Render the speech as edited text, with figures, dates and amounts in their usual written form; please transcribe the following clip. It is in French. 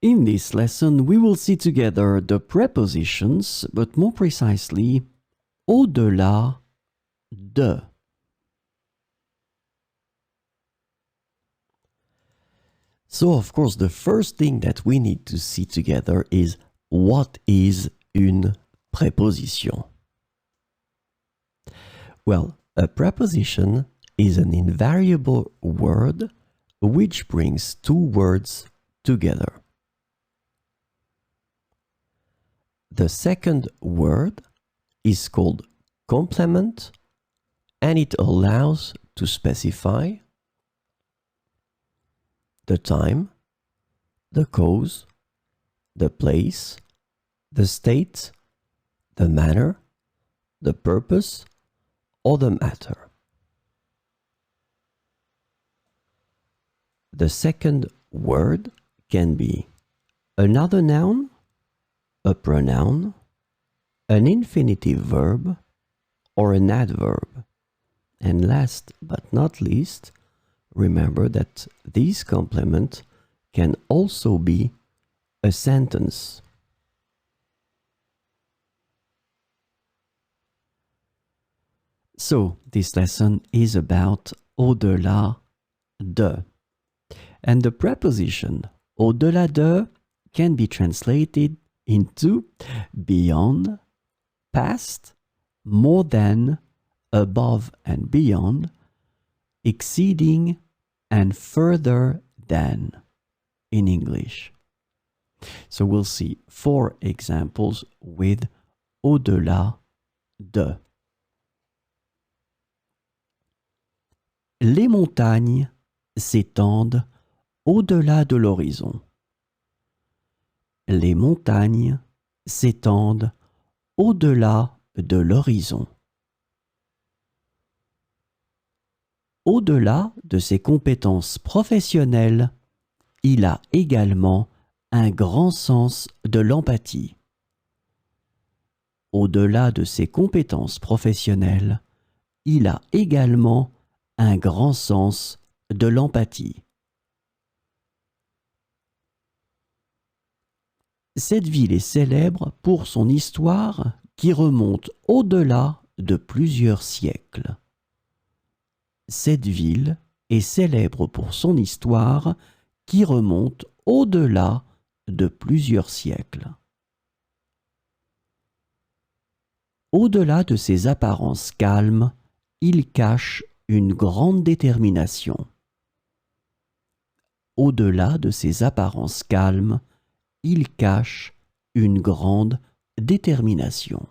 In this lesson, we will see together the prepositions, but more precisely, au-delà de. So, of course, the first thing that we need to see together is what is une préposition? Well, a preposition is an invariable word which brings two words together. The second word is called complement, and it allows to specify the time, the cause, the place, the state, the manner, the purpose, or the matter. The second word can be another noun, a pronoun, an infinitive verb, or an adverb. And last but not least, remember that this complement can also be a sentence. So, this lesson is about au-delà de. And the preposition au-delà de can be translated into beyond, past, more than, above and beyond, exceeding, and further than in English. So we'll see 4 examples with au-delà de. Les montagnes s'étendent au-delà de l'horizon. Les montagnes s'étendent au-delà de l'horizon. Au-delà de ses compétences professionnelles, il a également un grand sens de l'empathie. Au-delà de ses compétences professionnelles, il a également un grand sens de l'empathie. Cette ville est célèbre pour son histoire qui remonte au-delà de plusieurs siècles. Cette ville est célèbre pour son histoire qui remonte au-delà de plusieurs siècles. Au-delà de ses apparences calmes, il cache une grande détermination. Au-delà de ses apparences calmes, il cache une grande détermination.